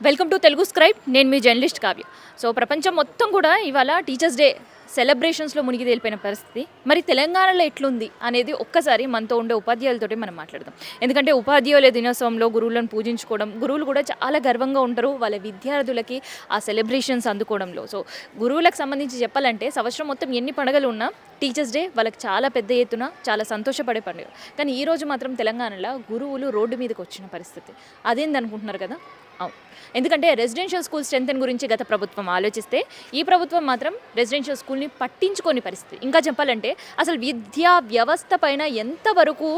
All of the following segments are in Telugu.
Welcome to Telugu scribe. నేను మీ జర్నలిస్ట్ కావ్య. సో ప్రపంచం మొత్తం కూడా ఇవాళ టీచర్స్ డే సెలబ్రేషన్స్లో మునిగి తేలిపోయిన పరిస్థితి. మరి తెలంగాణలో ఎట్లుంది అనేది ఒక్కసారి మనతో ఉండే ఉపాధ్యాయులతోటి మనం మాట్లాడదాం. ఎందుకంటే ఉపాధ్యాయుల దినోత్సవంలో గురువులను పూజించుకోవడం, గురువులు కూడా చాలా గర్వంగా ఉంటారు వాళ్ళ విద్యార్థులకి ఆ సెలబ్రేషన్స్ అందుకోవడంలో. సో గురువులకు సంబంధించి చెప్పాలంటే సంవత్సరం మొత్తం ఎన్ని పండుగలు ఉన్నా టీచర్స్ డే వాళ్ళకి చాలా పెద్ద ఎత్తున చాలా సంతోషపడే పండుగ. కానీ ఈరోజు మాత్రం తెలంగాణలో గురువులు రోడ్డు మీదకి వచ్చిన పరిస్థితి. అదేందనుకుంటున్నారు కదా? అవును, ఎందుకంటే రెసిడెన్షియల్ స్కూల్ స్ట్రెంత్ గురించి గత ప్రభుత్వం ఆలోచిస్తే ఈ ప్రభుత్వం మాత్రం రెసిడెన్షియల్ స్కూల్ని పట్టించుకోని పరిస్థితి. ఇంకా చెప్పాలంటే అసలు విద్యా వ్యవస్థ పైన ఎంతవరకు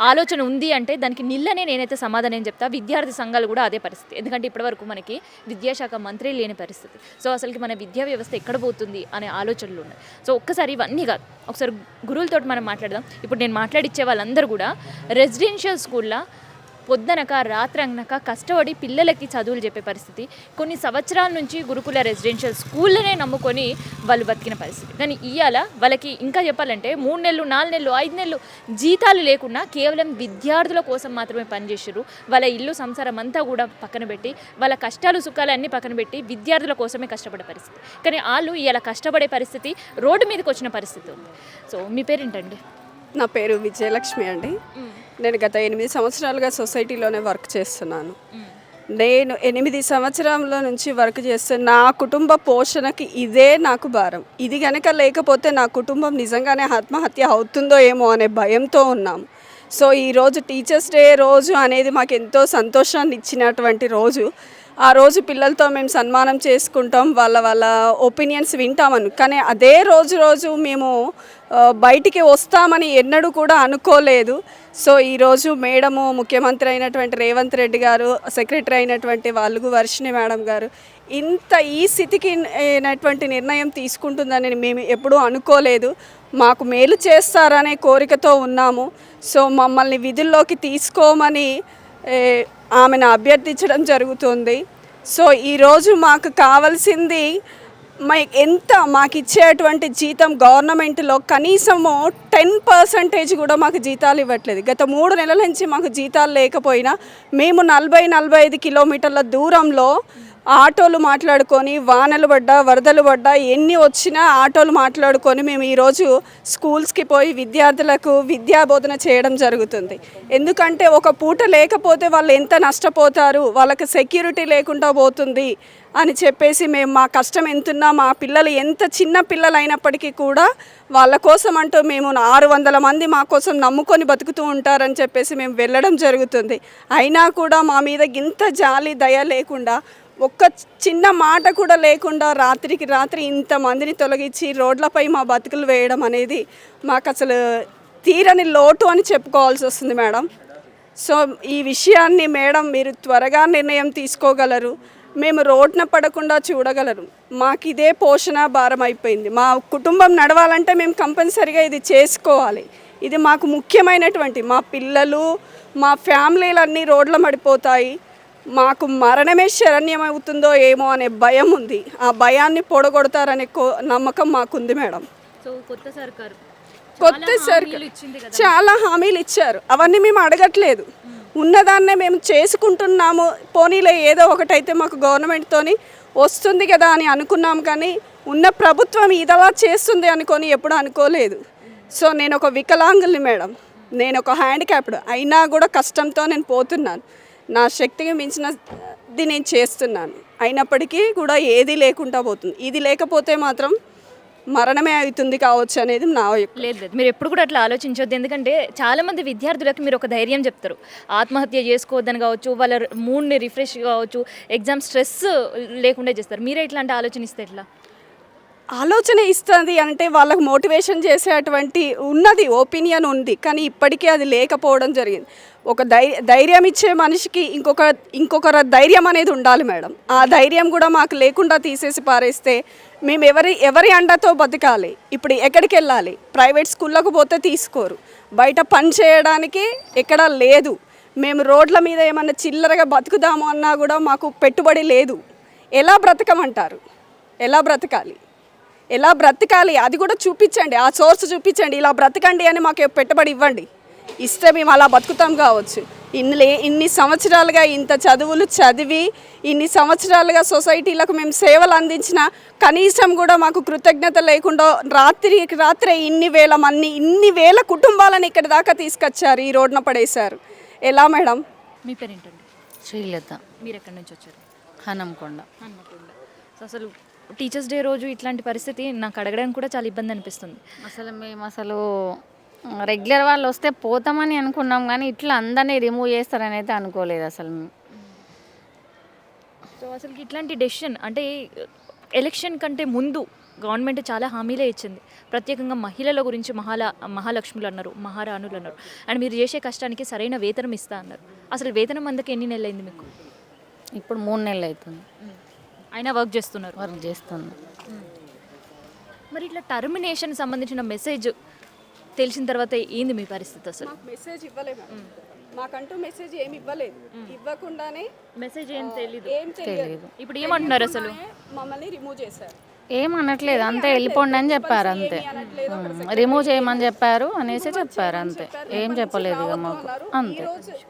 ఆలోచన ఉంది అంటే దానికి నిల్లనే నేనైతే సమాధానం చెప్తా. విద్యార్థి సంఘాలు కూడా అదే పరిస్థితి. ఎందుకంటే ఇప్పటివరకు మనకి విద్యాశాఖ మంత్రి లేని పరిస్థితి. సో అసలుకి మన విద్యా వ్యవస్థ ఎక్కడ పోతుంది అనే ఆలోచనలు ఉన్నాయి. సో ఒక్కసారి ఇవన్నీ కాదు, ఒకసారి గురువులతో మనం మాట్లాడదాం. ఇప్పుడు నేను మాట్లాడిచ్చే వాళ్ళందరూ కూడా రెసిడెన్షియల్ స్కూల్లో పొద్దునక రాత్రనక కష్టపడి పిల్లలకి చదువులు చెప్పే పరిస్థితి. కొన్ని సంవత్సరాల నుంచి గురుకుల రెసిడెన్షియల్ స్కూళ్ళనే నమ్ముకొని వాళ్ళు బతికిన పరిస్థితి. కానీ ఇవాళ వాళ్ళకి ఇంకా చెప్పాలంటే 3 నెలలు 4 నెలలు 5 నెలలు జీతాలు లేకుండా కేవలం విద్యార్థుల కోసం మాత్రమే పనిచేసారు. వాళ్ళ ఇల్లు సంసారం అంతా కూడా పక్కన పెట్టి, వాళ్ళ కష్టాలు సుఖాలు అన్నీ పక్కన పెట్టి విద్యార్థుల కోసమే కష్టపడే పరిస్థితి. కానీ వాళ్ళు ఇవాళ కష్టపడే పరిస్థితి, రోడ్డు మీదకి వచ్చిన పరిస్థితి ఉంది. సో మీ పేరేంటండి? నా పేరు విజయలక్ష్మి అండి. నేను గత 8 సంవత్సరాలుగా సొసైటీలోనే వర్క్ చేస్తున్నాను. నేను 8 సంవత్సరాల నుంచి వర్క్ చేస్తే నా కుటుంబ పోషణకి ఇదే నాకు భారం. ఇది కనుక లేకపోతే నా కుటుంబం నిజంగానే ఆత్మహత్య అవుతుందో ఏమో అనే భయంతో ఉన్నాము. సో ఈరోజు టీచర్స్ డే రోజు అనేది మాకు ఎంతో సంతోషాన్ని ఇచ్చినటువంటి రోజు. ఆ రోజు పిల్లలతో మేము సన్మానం చేసుకుంటాం, వాళ్ళ ఒపీనియన్స్ వింటామని. కానీ అదే రోజు మేము బయటికి వస్తామని ఎన్నడూ కూడా అనుకోలేదు. సో ఈరోజు మేడము, ముఖ్యమంత్రి అయినటువంటి రేవంత్ రెడ్డి గారు, సెక్రటరీ అయినటువంటి వాల్గు వర్షిణి మేడం గారు ఈ స్థితికి అయినటువంటి నిర్ణయం తీసుకుంటుందని మేము ఎప్పుడూ అనుకోలేదు. మాకు మేలు చేస్తారనే కోరికతో ఉన్నాము. సో మమ్మల్ని విధుల్లోకి తీసుకోమని ఆమెను అభ్యర్థించడం జరుగుతుంది. సో ఈరోజు మాకు కావాల్సింది మాకు ఇచ్చేటువంటి జీతం గవర్నమెంట్లో కనీసము 10% కూడా మాకు జీతాలు ఇవ్వట్లేదు. గత 3 నెలల నుంచి మాకు జీతాలు లేకపోయినా మేము 40-45 కిలోమీటర్ల దూరంలో ఆటోలు మాట్లాడుకొని, వానలు పడ్డా వరదలు పడ్డా ఎన్ని వచ్చినా ఆటోలు మాట్లాడుకొని మేము ఈరోజు స్కూల్స్కి పోయి విద్యార్థులకు విద్యాబోధన చేయడం జరుగుతుంది. ఎందుకంటే ఒక పూట లేకపోతే వాళ్ళు ఎంత నష్టపోతారు, వాళ్ళకి సెక్యూరిటీ లేకుండా పోతుంది అని చెప్పేసి మేము మా కష్టం ఎంతున్నా, మా పిల్లలు ఎంత చిన్న పిల్లలు అయినప్పటికీ కూడా వాళ్ళ కోసం అంటూ మేము 600 మంది మా కోసం నమ్ముకొని బతుకుతూ ఉంటారని చెప్పేసి మేము వెళ్ళడం జరుగుతుంది. అయినా కూడా మా మీద ఇంత జాలి దయ లేకుండా, ఒక్క చిన్న మాట కూడా లేకుండా రాత్రికి రాత్రి ఇంతమందిని తొలగించి రోడ్లపై మా బతుకులు వేయడం అనేది మాకు అసలు తీరని లోటు అని చెప్పుకోవాల్సి వస్తుంది మేడం. సో ఈ విషయాన్ని మేడం మీరు త్వరగా నిర్ణయం తీసుకోగలరు, మేము రోడ్న పడకుండా చూడగలరు. మాకు ఇదే పోషణ భారం అయిపోయింది. మా కుటుంబం నడవాలంటే మేము కంపల్సరిగా ఇది చేసుకోవాలి. ఇది మాకు ముఖ్యమైనటువంటి, మా పిల్లలు మా ఫ్యామిలీలన్నీ రోడ్ల పడిపోతాయి. మాకు మరణమే శరణ్యం అవుతుందో ఏమో అనే భయం ఉంది. ఆ భయాన్ని పొడగొడతారనే నమ్మకం మాకుంది మేడం. సో కొత్త సర్కారు చాలా హామీలు ఇచ్చారు, అవన్నీ మేము అడగట్లేదు. ఉన్నదాన్నే మేము చేసుకుంటున్నాము. పోనీలో ఏదో ఒకటైతే మాకు గవర్నమెంట్తోని వస్తుంది కదా అని అనుకున్నాం. కానీ ఉన్న ప్రభుత్వం ఇదలా చేస్తుంది అనుకొని ఎప్పుడు అనుకోలేదు. సో నేను ఒక వికలాంగుల్ని మేడం, నేను ఒక హ్యాండిక్యాప్డ్ అయినా కూడా కష్టంతో నేను పోతున్నాను. నా శక్తికి మించినది నేను చేస్తున్నాను. అయినప్పటికీ కూడా ఏది లేకుండా పోతుంది. ఇది లేకపోతే మాత్రం మరణమే అవుతుంది కావచ్చు అనేది నా లేదు. మీరు ఎప్పుడు కూడా అట్లా ఆలోచించవద్దు. ఎందుకంటే చాలామంది విద్యార్థులకు మీరు ఒక ధైర్యం చెప్తారు, ఆత్మహత్య చేసుకోవద్దని కావచ్చు, వాళ్ళ మూడ్ని రిఫ్రెష్ కావచ్చు, ఎగ్జామ్ స్ట్రెస్ లేకుండా చేస్తారు. మీరే ఇట్లాంటి ఆలోచన ఇస్తే ఎట్లా? ఆలోచన ఇస్తుంది అంటే వాళ్ళకు మోటివేషన్ చేసేటువంటి ఉన్నది, ఒపీనియన్ ఉంది. కానీ ఇప్పటికీ అది లేకపోవడం జరిగింది. ఒక ధైర్యం ఇచ్చే మనిషికి ఇంకొకరు ధైర్యం అనేది ఉండాలి మేడం. ఆ ధైర్యం కూడా మాకు లేకుండా తీసేసి పారేస్తే మేము ఎవరి అండతో బతకాలి? ఇప్పుడు ఎక్కడికి వెళ్ళాలి? ప్రైవేట్ స్కూళ్ళకు పోతే తీసుకోరు, బయట పని చేయడానికి ఎక్కడా లేదు. మేము రోడ్ల మీద ఏమన్నా చిల్లరగా బతుకుదాము అన్నా కూడా మాకు పెట్టుబడి లేదు. ఎలా బ్రతకమంటారు? ఎలా బ్రతకాలి అది కూడా చూపించండి, ఆ సోర్స్ చూపించండి. ఇలా బ్రతకండి అని మాకు పెట్టుబడి ఇవ్వండి, ఇస్తే మేము అలా బతుకుతాం కావచ్చు. ఇన్ని సంవత్సరాలుగా ఇంత చదువులు చదివి ఇన్ని సంవత్సరాలుగా సొసైటీలకు మేము సేవలు అందించిన కనీసం కూడా మాకు కృతజ్ఞత లేకుండా రాత్రే ఇన్ని వేల కుటుంబాలను ఇక్కడ దాకా తీసుకొచ్చారు, ఈ రోడ్న పడేశారు. ఎలా మేడం? మీ పేరేంటండి? శ్రీలత, మీరు ఎక్కడి నుంచి వచ్చారు? హనంకొండ. హన్మకొండ. సో అసలు టీచర్స్ డే రోజు ఇట్లాంటి పరిస్థితి నాకు అడగడానికి కూడా చాలా ఇబ్బంది అనిపిస్తుంది. మేము రెగ్యులర్ వాళ్ళు వస్తే పోతామని అనుకున్నాం, కానీ ఇట్లా అందరినీ రిమూవ్ చేస్తారని అయితే అనుకోలేదు అసలు. సో అసలు ఇట్లాంటి డెసిషన్ అంటే ఎలక్షన్ కంటే ముందు గవర్నమెంట్ చాలా హామీలే ఇచ్చింది. ప్రత్యేకంగా మహిళల గురించి మహాలక్ష్ములు అన్నారు, మహారాణులు అన్నారు, అండ్ మీరు చేసే కష్టానికి సరైన వేతనం ఇస్తా అన్నారు. అసలు వేతనం అందుకు ఎన్ని నెలలు అయింది మీకు? ఇప్పుడు 3 నెలలు అవుతుంది అయినా వర్క్ చేస్తున్నారు. వర్క్ చేస్తుంది. మరి ఇట్లా టర్మినేషన్ సంబంధించిన మెసేజ్ తెలిసిన తర్వాత ఏంది మీ పరిస్థితి? అసలు మెసేజ్ ఇవ్వలేదు, మాకంటూ మెసేజ్ ఏమి ఇవ్వలేదు. ఇవ్వకుండానే మెసేజ్ ఏం తెలియదు. ఏం తెలియదు. ఇప్పుడు ఏమంటున్నారు అసలు? మమ్మల్ని రిమూవ్ చేశారు. ఏమనట్లేదు, అంతే వెళ్ళిపోండి అని చెప్పారు, అంతే రిమూవ్ చేయమని చెప్పారు అనేసి చెప్పారు, అంతే ఏం చెప్పలేదు ఇక మాకు. అంతే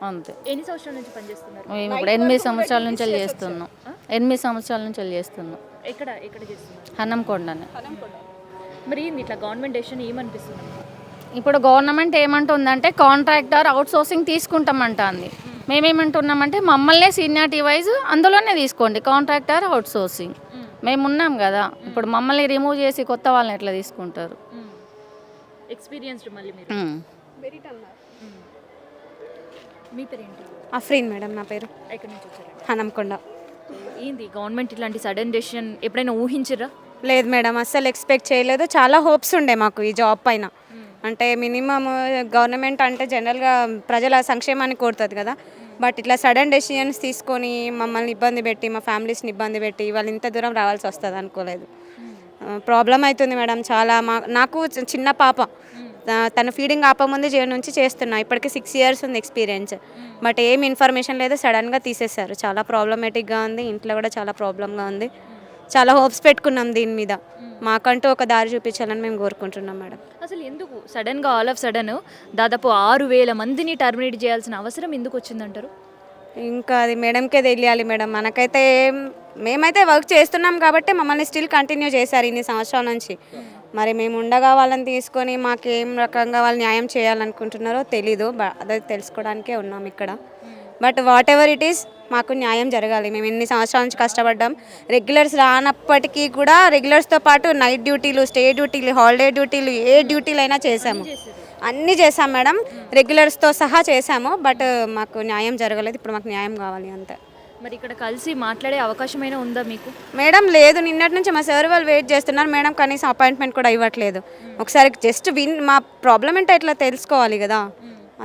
అంతే. ఎన్ని సంవత్సరాల నుంచి పనిచేస్తున్నారు? మేము ఇప్పుడు 8 సంవత్సరాల నుంచి చేస్తున్నాం. 8 సంవత్సరాల నుంచి చేస్తున్నాం. ఎక్కడ ఎక్కడ చేస్తున్నారు? హనంకొండనే. మరి ఏంది ఇట్లా గవర్నమెంట్ డెసిషన్ ఏమనిపిస్తుంది? ఇప్పుడు గవర్నమెంట్ ఏమంటుందంటే కాంట్రాక్టర్ అవుట్ సోర్సింగ్ తీసుకుంటామంటుంది. మేమేమంటున్నామంటే మమ్మల్నే సీనియారిటీ వైజ్ అందులోనే తీసుకోండి, కాంట్రాక్టర్ అవుట్ సోర్సింగ్. మేము ఉన్నాం కదా, ఇప్పుడు మమ్మల్ని రిమూవ్ చేసి కొత్త వాళ్ళని ఎట్లా తీసుకుంటారు? ఎక్స్పీరియన్స్డ్ మళ్ళీ మీరు. మీ పేరేంటి? అఫ్రీన్ మేడం నా పేరు. ఎక్కడి నుంచి వచ్చారు? హనంకొండ. ఏంది గవర్నమెంట్ ఇలాంటి సడన్ డెసిషన్ ఎప్పుడైనా ఊహించరా? లేదు మేడం, అస్సలు ఎక్స్పెక్ట్ చేయలేదు. చాలా హోప్స్ ఉండే మాకు ఈ జాబ్ పైన. అంటే మినిమమ్ గవర్నమెంట్ అంటే జనరల్గా ప్రజల సంక్షేమాన్ని కోరుతుంది కదా, బట్ ఇట్లా సడన్ డెసిషన్స్ తీసుకొని మమ్మల్ని ఇబ్బంది పెట్టి, మా ఫ్యామిలీస్ని ఇబ్బంది పెట్టి వాళ్ళు ఇంత దూరం రావాల్సి వస్తుంది అనుకోలేదు. ప్రాబ్లం అవుతుంది మేడం చాలా. నాకు చిన్న పాప, తను ఫీడింగ్ ఆపముందు నుంచి చేస్తున్నా. ఇప్పటికి 6 years ఉంది ఎక్స్పీరియన్స్, బట్ ఏం ఇన్ఫర్మేషన్ లేదు, సడన్గా తీసేశారు. చాలా ప్రాబ్లమేటిక్గా ఉంది, ఇంట్లో కూడా చాలా ప్రాబ్లంగా ఉంది. చాలా హోప్స్ పెట్టుకున్నాం దీని మీద, మాకంటూ ఒక దారి చూపించాలని మేము కోరుకుంటున్నాం మేడం. అసలు ఎందుకు సడన్గా ఆల్ ఆఫ్ సడన్ దాదాపు 6,000 మందిని టర్మినేట్ చేయాల్సిన అవసరం ఎందుకు వచ్చిందంటారు? ఇంకా అది మేడంకే తెలియాలి మేడం. మనకైతే మేమైతే వర్క్ చేస్తున్నాం కాబట్టి మమ్మల్ని స్టిల్ కంటిన్యూ చేశారు ఇన్ని సంవత్సరాల నుంచి. మరి మేము ఉండగా వాళ్ళని తీసుకొని మాకు ఏం రకంగా వాళ్ళు న్యాయం చేయాలనుకుంటున్నారో తెలీదు, అదే తెలుసుకోవడానికే ఉన్నాం ఇక్కడ. But what ever it is, మాకు న్యాయం జరగాలి. మేము ఎన్ని సంవత్సరాల నుంచి కష్టపడ్డాం. రెగ్యులర్స్ రానప్పటికీ కూడా రెగ్యులర్స్తో పాటు నైట్ డ్యూటీలు, స్టే డ్యూటీలు, హాలిడే డ్యూటీలు, ఏ డ్యూటీలు అయినా చేసాము, అన్నీ చేసాం మేడం, రెగ్యులర్స్తో సహా చేసాము. బట్ మాకు న్యాయం జరగలేదు. ఇప్పుడు మాకు న్యాయం కావాలి అంతే. మరి ఇక్కడ కలిసి మాట్లాడే అవకాశమైనా ఉందా మీకు? మేడం లేదు, నిన్నటి నుంచి మా సార్ వాళ్ళు వెయిట్ చేస్తున్నారు మేడం, కనీసం అపాయింట్మెంట్ కూడా ఇవ్వట్లేదు. ఒకసారి జస్ట్ మా ప్రాబ్లం ఏంటో ఇట్లా తెలుసుకోవాలి కదా,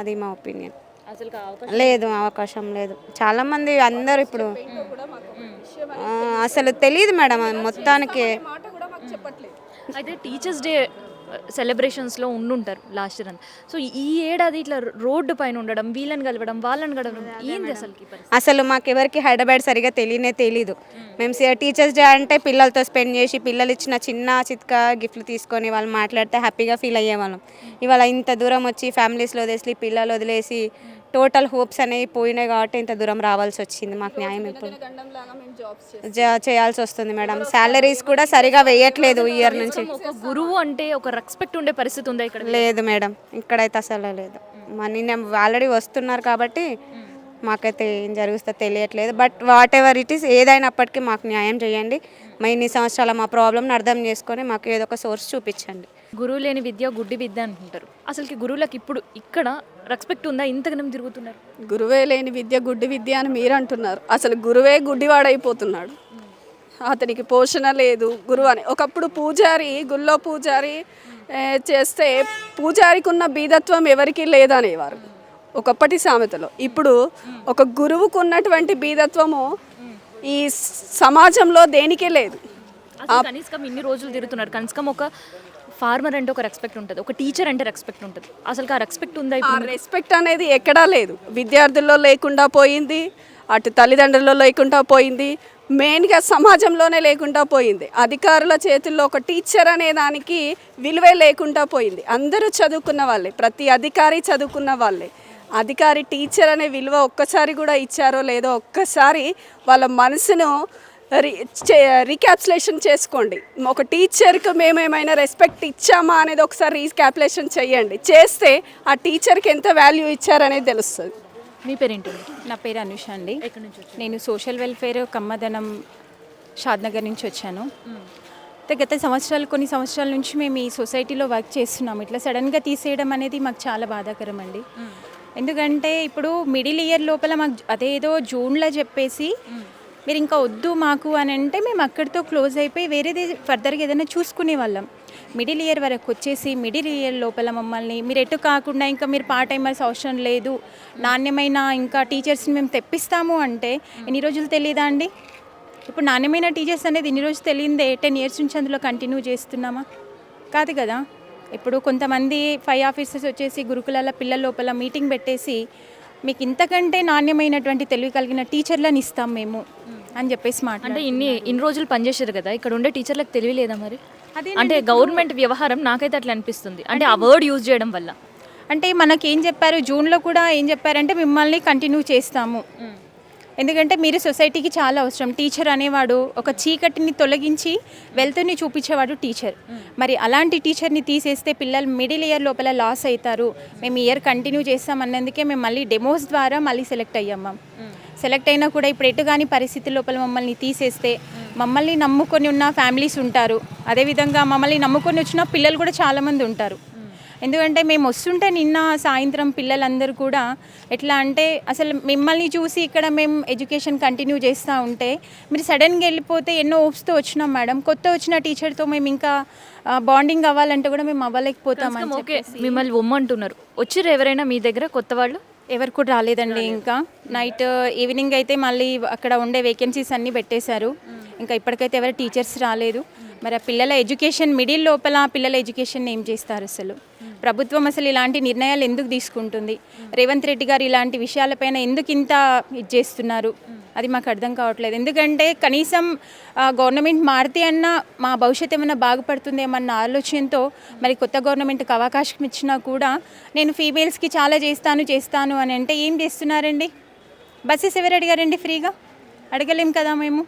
అది మా ఒపీనియన్. లేదు, అవకాశం లేదు. చాలామంది అందరూ ఇప్పుడు అసలు తెలియదు మేడం మొత్తానికి. అయితే టీచర్స్ డే సెలబ్రేషన్స్లో ఉండుంటారు లాస్ట్ ఇయర్ అంతా. సో ఈ ఏడాది ఇట్లా రోడ్డు పైన ఉండడం, వీళ్ళని కలవడం, వాళ్ళని కలవడం ఏంది అసలు మాకెవరికి హైదరాబాద్ సరిగా తెలీదు. మేము టీచర్స్ డే అంటే పిల్లలతో స్పెండ్ చేసి, పిల్లలు ఇచ్చిన చిన్న చిత్కా గిఫ్ట్లు తీసుకొని వాళ్ళు మాట్లాడితే హ్యాపీగా ఫీల్ అయ్యేవాళ్ళం. ఇవాళ ఇంత దూరం వచ్చి ఫ్యామిలీస్లో వదిలేసి, పిల్లలు వదిలేసి, టోటల్ హోప్స్ అనేవి పోయినాయి కాబట్టి ఇంత దూరం రావాల్సి వచ్చింది. మాకు న్యాయం ఇప్పుడు చేయాల్సి వస్తుంది మేడం. శాలరీస్ కూడా సరిగా వేయట్లేదు ఈ ఇయర్ నుంచి. ఒక గురువు అంటే ఒక రెస్పెక్ట్ ఉండే పరిస్థితి ఉందా ఇక్కడ? లేదు మేడం, ఇక్కడైతే అసలు లేదు. నిన్న ఆల్రెడీ వస్తున్నారు కాబట్టి మాకైతే ఏం జరుగుతుందో తెలియట్లేదు. But what ever it is, ఏదైనప్పటికీ మాకు న్యాయం చేయండి. మా ఇన్ని సంవత్సరాల మా ప్రాబ్లమ్ని అర్థం చేసుకొని మాకు ఏదో ఒక సోర్స్ చూపించండి. గురువు లేని విద్య గుడ్డి విద్య అంటుంటారు. అసలుకి గురువులకు ఇప్పుడు ఇక్కడ రెస్పెక్ట్ ఉందా? ఇంతగానం తిరుగుతున్నారు. గురువే లేని విద్య గుడ్డి విద్య అని మీరు అంటున్నారు. అసలు గురువే గుడ్డివాడైపోతున్నాడు. అతనికి పోషణ లేదు గురువు అని. ఒకప్పుడు పూజారి, గుళ్ళో పూజారి చేస్తే పూజారికి ఉన్న బీదత్వం ఎవరికీ లేదనేవారు ఒకప్పటి సామెతలో. ఇప్పుడు ఒక గురువుకు ఉన్నటువంటి బీదత్వము ఈ సమాజంలో దేనికే లేదు. కనీసం ఇన్ని రోజులు తిరుగుతున్నారు. కనీసం ఒక ఫార్మర్ అంటే ఒక రెస్పెక్ట్ ఉంటుంది, ఒక టీచర్ అంటే రెస్పెక్ట్ ఉంటుంది. అసలు ఆ రెస్పెక్ట్ ఉందా? ఆ రెస్పెక్ట్ అనేది ఎక్కడా లేదు. విద్యార్థుల్లో లేకుండా పోయింది, అటు తల్లిదండ్రుల్లో లేకుండా పోయింది, మెయిన్గా సమాజంలోనే లేకుండా పోయింది. అధికారుల చేతుల్లో ఒక టీచర్ అనే దానికి విలువే లేకుండా పోయింది. అందరూ చదువుకున్న వాళ్ళే, ప్రతి అధికారి చదువుకున్న వాళ్ళే. అధికారి టీచర్ అనే విలువ ఒక్కసారి కూడా ఇచ్చారో లేదో ఒక్కసారి వాళ్ళ మనసును రీక్యాప్సులేషన్ చేసుకోండి. ఒక టీచర్కి మేము ఏమైనా రెస్పెక్ట్ ఇచ్చామా అనేది ఒకసారి రీక్యాప్సులేషన్ చేయండి. చేస్తే ఆ టీచర్కి ఎంత వాల్యూ ఇచ్చారనేది తెలుస్తుంది. మీ పేరేంటి? నా పేరు అనుష అండి. ఎక్కడి నుంచి వచ్చారు? నేను సోషల్ వెల్ఫేర్ కమ్మదనం షాద్నగర్ నుంచి వచ్చాను. అయితే గత కొన్ని సంవత్సరాల నుంచి మేము ఈ సొసైటీలో వర్క్ చేస్తున్నాము. ఇట్లా సడన్గా తీసేయడం అనేది మాకు చాలా బాధాకరం అండి. ఎందుకంటే ఇప్పుడు మిడిల్ ఇయర్ లోపల మాకు అదేదో జూన్లో చెప్పేసి మీరు ఇంకా వద్దు మాకు అని అంటే మేము అక్కడితో క్లోజ్ అయిపోయి వేరేది ఫర్దర్గా ఏదైనా చూసుకునే వాళ్ళం. మిడిల్ ఇయర్ వరకు వచ్చేసి మిడిల్ ఇయర్ లోపల మమ్మల్ని మీరు ఎటు కాకుండా ఇంకా మీరు పార్ట్ టైమర్స్ అవసరం లేదు, నాణ్యమైన ఇంకా టీచర్స్ని మేము తెప్పిస్తాము అంటే ఎన్ని రోజులు తెలియదా అండి? ఇప్పుడు నాణ్యమైన టీచర్స్ అనేది ఇన్ని రోజులు తెలియదే 10 years నుంచి అందులో కంటిన్యూ చేస్తున్నామా? కాదు కదా. ఇప్పుడు కొంతమంది 5 ఆఫీసర్స్ వచ్చేసి గురుకులాల పిల్లల లోపల మీటింగ్ పెట్టేసి మీకు ఇంతకంటే నాణ్యమైనటువంటి తెలివి కలిగిన టీచర్లను ఇస్తాం మేము అని చెప్పేసి అంటే ఇన్ని రోజులు పనిచేశారు కదా, ఇక్కడ ఉండే టీచర్లకు తెలియలేదా మరి? అదే అంటే గవర్నమెంట్ వ్యవహారం నాకైతే అట్లా అనిపిస్తుంది. అంటే ఆ వర్డ్ యూజ్ చేయడం వల్ల అంటే మనకేం చెప్పారు జూన్లో కూడా ఏం చెప్పారంటే మిమ్మల్ని కంటిన్యూ చేస్తాము, ఎందుకంటే మీరు సొసైటీకి చాలా అవసరం. టీచర్ అనేవాడు ఒక చీకటిని తొలగించి వెళ్తుని చూపించేవాడు టీచర్. మరి అలాంటి టీచర్ని తీసేస్తే పిల్లలు మిడిల్ ఇయర్ లోపల లాస్ అవుతారు. మేము ఇయర్ కంటిన్యూ చేస్తాం అన్నందుకే మేము మళ్ళీ డెమోస్ ద్వారా మళ్ళీ సెలెక్ట్ అయ్యాం. సెలెక్ట్ అయినా కూడా ఇప్పుడు ఎటు కానీ పరిస్థితి లోపల మమ్మల్ని తీసేస్తే మమ్మల్ని నమ్ముకొని ఉన్న ఫ్యామిలీస్ ఉంటారు, అదేవిధంగా మమ్మల్ని నమ్ముకొని వచ్చిన పిల్లలు కూడా చాలామంది ఉంటారు. ఎందుకంటే మేము వస్తుంటే నిన్న సాయంత్రం పిల్లలందరూ కూడా ఎట్లా అంటే అసలు మిమ్మల్ని చూసి ఇక్కడ మేము ఎడ్యుకేషన్ కంటిన్యూ చేస్తూ ఉంటే మీరు సడన్గా వెళ్ళిపోతే ఎన్నో హోప్స్తో వచ్చినాం మేడం, కొత్త వచ్చిన టీచర్తో మేము ఇంకా బాండింగ్ అవ్వాలంటే కూడా మేము అవ్వలేకపోతామని చెప్పేసి మిమ్మల్ని ఒమ్మంటున్నారు. వచ్చిర్రు ఎవరైనా మీ దగ్గర కొత్త వాళ్ళు? ఎవరు కూడా రాలేదండి. ఇంకా నైట్ ఈవినింగ్ అయితే మళ్ళీ అక్కడ ఉండే వేకెన్సీస్ అన్నీ పెట్టేశారు. ఇంకా ఇప్పటికైతే ఎవరు టీచర్స్ రాలేదు. మరి ఆ పిల్లల ఎడ్యుకేషన్ మిడిల్ లోపల పిల్లల ఎడ్యుకేషన్ ఏం చేస్తారు? అసలు ప్రభుత్వం అసలు ఇలాంటి నిర్ణయాలు ఎందుకు తీసుకుంటుంది? రేవంత్ రెడ్డి గారు ఇలాంటి విషయాలపైన ఎందుకు ఇంత ఇది చేస్తున్నారు? అది మాకు అర్థం కావట్లేదు. ఎందుకంటే కనీసం గవర్నమెంట్ మారితే అన్న మా భవిష్యత్తు ఏమైనా బాగుపడుతుందేమన్న ఆలోచనతో మరి కొత్త గవర్నమెంట్కి అవకాశం ఇచ్చినా కూడా నేను ఫీమేల్స్కి చాలా చేస్తాను అని అంటే ఏం చేస్తున్నారండి? బస్సెస్ ఎవరు అడిగారండి? ఫ్రీగా అడగలేం కదా మేము.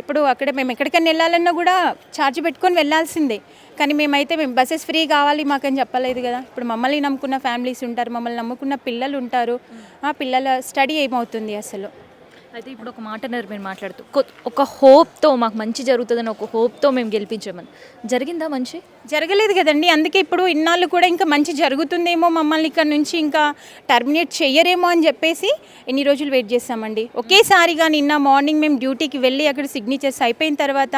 ఇప్పుడు అక్కడ మేము ఎక్కడికైనా వెళ్ళాలన్నా కూడా ఛార్జ్ పెట్టుకొని వెళ్ళాల్సిందే, కానీ మేము బస్సెస్ ఫ్రీ కావాలి మాకని చెప్పలేదు కదా. ఇప్పుడు మమ్మల్ని నమ్ముకున్న ఫ్యామిలీస్ ఉంటారు, మమ్మల్ని నమ్ముకున్న పిల్లలు ఉంటారు. ఆ పిల్లల స్టడీ ఏమవుతుంది అసలు? అయితే ఇప్పుడు ఒక మాట అన్నారు మీరు మాట్లాడుతూ, ఒక హోప్తో మాకు మంచి జరుగుతుందని ఒక హోప్తో మేము గెలిపించామని. జరిగిందా మంచి? జరగలేదు కదండి. అందుకే ఇప్పుడు ఇన్నాళ్ళు కూడా ఇంకా మంచి జరుగుతుందేమో, మమ్మల్ని ఇక్కడ నుంచి ఇంకా టర్మినేట్ చెయ్యరేమో అని చెప్పేసి ఎన్ని రోజులు వెయిట్ చేస్తామండి. ఒకేసారిగా నిన్న మార్నింగ్ మేము డ్యూటీకి వెళ్ళి అక్కడ సిగ్నేచర్స్ అయిపోయిన తర్వాత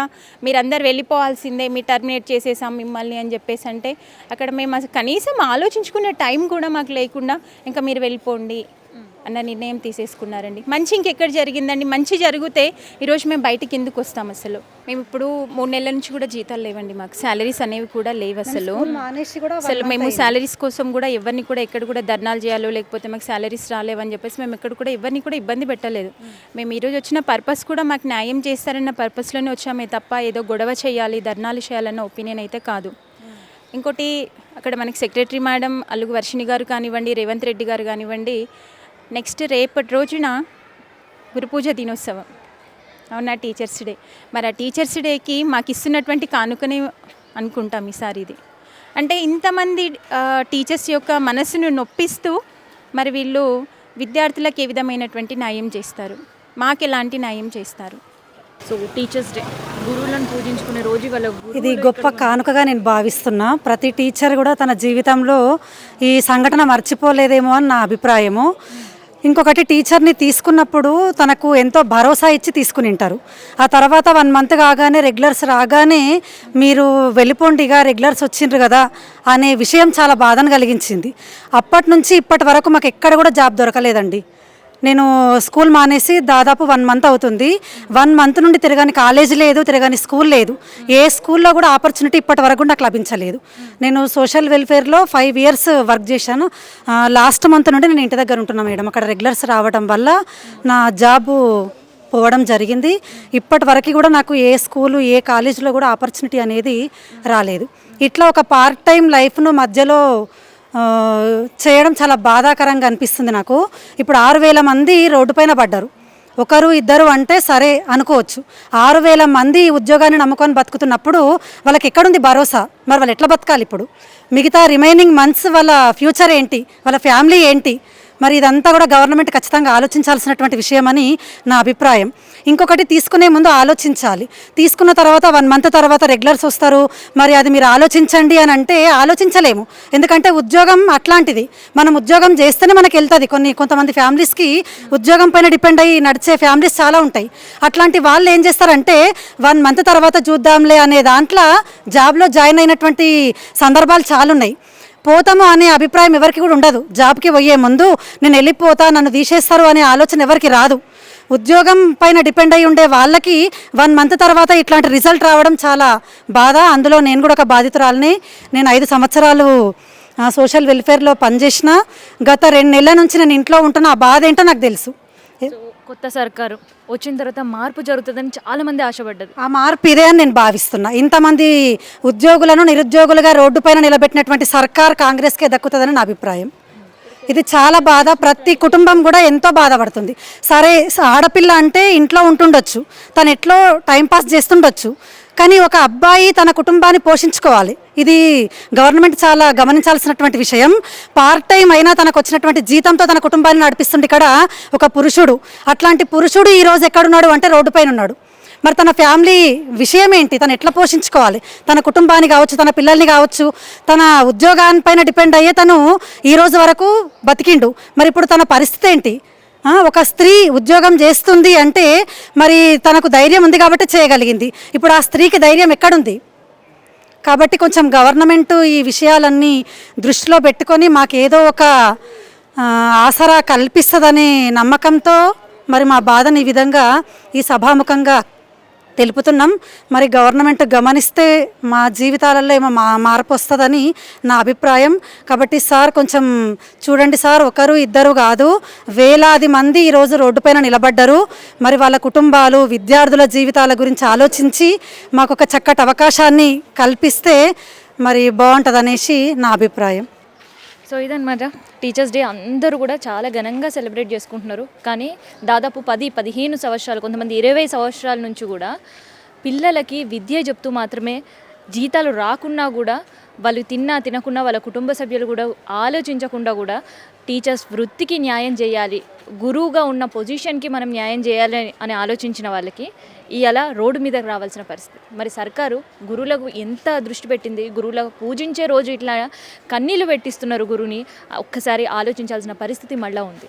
మీరందరూ వెళ్ళిపోవాల్సిందే, మీ టర్మినేట్ చేసేసాం మిమ్మల్ని అని చెప్పేసి అంటే అక్కడ మేము అసలు కనీసం ఆలోచించుకునే టైం కూడా మాకు లేకుండా ఇంకా మీరు వెళ్ళిపోండి అన్న నిర్ణయం తీసేసుకున్నారండి. మంచి ఇంకెక్కడ జరిగిందండి? మంచి జరిగితే ఈరోజు మేము బయటికి ఎందుకు వస్తాం? అసలు మేము ఇప్పుడు 3 నెలల నుంచి కూడా జీతాలు లేవండి, మాకు శాలరీస్ అనేవి కూడా లేవు అసలు. మేము శాలరీస్ కోసం కూడా ఎవరిని కూడా ఎక్కడ కూడా ధర్నాలు చేయాలో లేకపోతే మాకు శాలరీస్ రాలేవని చెప్పేసి మేము ఎక్కడ కూడా ఎవరిని కూడా ఇబ్బంది పెట్టలేదు. మేము ఈరోజు వచ్చిన పర్పస్ కూడా మాకు న్యాయం చేస్తారన్న పర్పస్లోనే వచ్చామే తప్ప ఏదో గొడవ చేయాలి, ధర్నాలు చేయాలన్న ఒపీనియన్ అయితే కాదు. ఇంకోటి అక్కడ మనకి సెక్రటరీ మేడం అలుగు వర్షిణి గారు కానివ్వండి, రేవంత్ రెడ్డి గారు కానివ్వండి, నెక్స్ట్ రేపటి రోజున గురుపూజ దినోత్సవం అవునా, టీచర్స్ డే. మరి ఆ టీచర్స్ డేకి మాకు ఇస్తున్నటువంటి కానుకనే అనుకుంటాం ఈసారి ఇది. అంటే ఇంతమంది టీచర్స్ యొక్క మనసును నొప్పిస్తూ మరి వీళ్ళు విద్యార్థులకు ఏ విధమైనటువంటి న్యాయం చేస్తారు? మాకు ఎలాంటి న్యాయం చేస్తారు? సో టీచర్స్ డే గురువులను పూజించుకునే రోజు వాళ్ళ ఇది గొప్ప కానుకగా నేను భావిస్తున్నా. ప్రతి టీచర్ కూడా తన జీవితంలో ఈ సంఘటన మర్చిపోలేదేమో అని నా అభిప్రాయము. ఇంకొకటి, టీచర్ని తీసుకున్నప్పుడు తనకు ఎంతో భరోసా ఇచ్చి తీసుకుని ఉంటారు. ఆ తర్వాత 1 month కాగానే రెగ్యులర్స్ రాగానే మీరు వెళ్ళిపోండిగా రెగ్యులర్స్ వచ్చిండ్రు కదా అనే విషయం చాలా బాధను కలిగించింది. అప్పటి నుంచి ఇప్పటి వరకు మాకు ఎక్కడ కూడా జాబ్ దొరకలేదండి. నేను స్కూల్ మానేసి దాదాపు 1 month అవుతుంది. 1 month నుండి తిరగని కాలేజ్ లేదు, తిరగని స్కూల్ లేదు. ఏ స్కూల్లో కూడా ఆపర్చునిటీ ఇప్పటి వరకు నాకు లభించలేదు. నేను సోషల్ వెల్ఫేర్లో 5 years వర్క్ చేశాను. లాస్ట్ మంత్ నుండి నేను ఇంటి దగ్గర ఉంటున్నా మేడం. అక్కడ రెగ్యులర్స్ రావడం వల్ల నా జాబు పోవడం జరిగింది. ఇప్పటి వరకు కూడా నాకు ఏ స్కూలు ఏ కాలేజీలో కూడా ఆపర్చునిటీ అనేది రాలేదు. ఇట్లా ఒక పార్ట్ టైం లైఫ్ను మధ్యలో ఆ, చేయడం చాలా బాధాకరంగా అనిపిస్తుంది నాకు. ఇప్పుడు 6,000 మంది రోడ్డుపైన పడ్డారు. ఒకరు ఇద్దరు అంటే సరే అనుకోవచ్చు. 6,000 మంది ఉద్యోగాన్ని నమ్ముకొని బతుకుతున్నప్పుడు వాళ్ళకి ఎక్కడుంది భరోసా? మరి వాళ్ళు ఎట్లా బతకాలి ఇప్పుడు? మిగతా రిమైనింగ్ మంత్స్ వాళ్ళ ఫ్యూచర్ ఏంటి, వాళ్ళ ఫ్యామిలీ ఏంటి? మరి ఇదంతా కూడా గవర్నమెంట్ ఖచ్చితంగా ఆలోచించాల్సినటువంటి విషయం అని నా అభిప్రాయం. ఇంకొకటి, తీసుకునే ముందు ఆలోచించాలి. తీసుకున్న తర్వాత 1 మంత్ తర్వాత రెగ్యులర్స్ వస్తారు, మరి అది మీరు ఆలోచించండి అని అంటే ఆలోచించలేము. ఎందుకంటే ఉద్యోగం అట్లాంటిది. మనం ఉద్యోగం చేస్తేనే మనకి వెళ్తుంది. కొంతమంది ఫ్యామిలీస్కి ఉద్యోగం పైన డిపెండ్ అయ్యి నడిచే ఫ్యామిలీస్ చాలా ఉంటాయి. అట్లాంటి వాళ్ళు ఏం చేస్తారంటే 1 మంత్ తర్వాత చూద్దాంలే అనే దాంట్లో జాబ్లో జాయిన్ అయినటువంటి సందర్భాలు చాలా ఉన్నాయి. పోతాము అనే అభిప్రాయం ఎవరికి కూడా ఉండదు. జాబ్కి పోయే ముందు నేను వెళ్ళిపోతా, నన్ను తీసేస్తారు అనే ఆలోచన ఎవరికి రాదు. ఉద్యోగం పైన డిపెండ్ అయి ఉండే వాళ్ళకి 1 మంత్ తర్వాత ఇట్లాంటి రిజల్ట్ రావడం చాలా బాధ. అందులో నేను కూడా ఒక బాధితురాలని. నేను 5 సంవత్సరాలు సోషల్ వెల్ఫేర్లో పనిచేసిన. గత 2 నెలల నుంచి నేను ఇంట్లో ఉంటున్న. ఆ బాధ ఏంటో నాకు తెలుసు. సో కొత్త సర్కారు వచ్చిన తర్వాత మార్పు జరుగుతుందని చాలామంది ఆశపడ్డది. ఆ మార్పు ఇదే అని నేను భావిస్తున్నా. ఇంతమంది ఉద్యోగులను నిరుద్యోగులుగా రోడ్డు పైన నిలబెట్టినటువంటి సర్కార్ కాంగ్రెస్కే దక్కుతుందని నా అభిప్రాయం. ఇది చాలా బాధ. ప్రతి కుటుంబం కూడా ఎంతో బాధపడుతుంది. సరే, ఆడపిల్ల అంటే ఇంట్లో ఉంటుండొచ్చు, తను ఎట్లో టైంపాస్ చేస్తుండొచ్చు, కానీ ఒక అబ్బాయి తన కుటుంబాన్ని పోషించుకోవాలి. ఇది గవర్నమెంట్ చాలా గమనించాల్సినటువంటి విషయం. పార్ట్ టైం అయినా తనకు వచ్చినటువంటి జీతంతో తన కుటుంబాన్ని నడిపిస్తుంది ఇక్కడ ఒక పురుషుడు. అట్లాంటి పురుషుడు ఈరోజు ఎక్కడున్నాడు అంటే రోడ్డు పైన ఉన్నాడు. మరి తన ఫ్యామిలీ విషయం ఏంటి? తను ఎట్లా పోషించుకోవాలి? తన కుటుంబాన్ని కావచ్చు, తన పిల్లల్ని కావచ్చు, తన ఉద్యోగానిపైన డిపెండ్ అయ్యే తను ఈ రోజు వరకు బతికిండు. మరి ఇప్పుడు తన పరిస్థితి ఏంటి? ఒక స్త్రీ ఉద్యోగం చేస్తుంది అంటే మరి తనకు ధైర్యం ఉంది కాబట్టి చేయగలిగింది. ఇప్పుడు ఆ స్త్రీకి ధైర్యం ఎక్కడుంది? కాబట్టి కొంచెం గవర్నమెంట్ ఈ విషయాలన్నీ దృష్టిలో పెట్టుకొని మాకేదో ఒక ఆసరా కల్పిస్తుందనే నమ్మకంతో మరి మా బాధని ఈ విధంగా ఈ సభాముఖంగా తెలుపుతున్నాం. మరి గవర్నమెంట్ గమనిస్తే మా జీవితాలలో ఏమో మార్పు వస్తుందని నా అభిప్రాయం. కాబట్టి సార్ కొంచెం చూడండి సార్, ఒకరు ఇద్దరు కాదు, వేలాది మంది ఈరోజు రోడ్డుపైన నిలబడ్డారు. మరి వాళ్ళ కుటుంబాలు, విద్యార్థుల జీవితాల గురించి ఆలోచించి మాకు ఒక చక్కటి అవకాశాన్ని కల్పిస్తే మరి బాగుంటుంది అనేసి నా అభిప్రాయం. సో ఇదన్నమాట, టీచర్స్ డే అందరూ కూడా చాలా ఘనంగా సెలబ్రేట్ చేసుకుంటున్నారు. కానీ దాదాపు 10-15 సంవత్సరాలు, కొంతమంది 20 సంవత్సరాల నుంచి కూడా పిల్లలకి విద్య చెప్తూ మాత్రమే, జీతాలు రాకున్నా కూడా వాళ్ళు తినకున్నా వాళ్ళ కుటుంబ సభ్యులు కూడా ఆలోచించకుండా కూడా టీచర్స్ వృత్తికి న్యాయం చేయాలి, గురువుగా ఉన్న పొజిషన్కి మనం న్యాయం చేయాలి అని ఆలోచించిన వాళ్ళకి ఇలా రోడ్డు మీదకి రావాల్సిన పరిస్థితి. మరి సర్కారు గురువులకు ఎంత దృష్టి పెట్టింది? గురువులకు పూజించే రోజు ఇట్లా కన్నీళ్ళు పెట్టిస్తున్నారు గురువుని. ఒక్కసారి ఆలోచించాల్సిన పరిస్థితి మళ్ళీ ఉంది.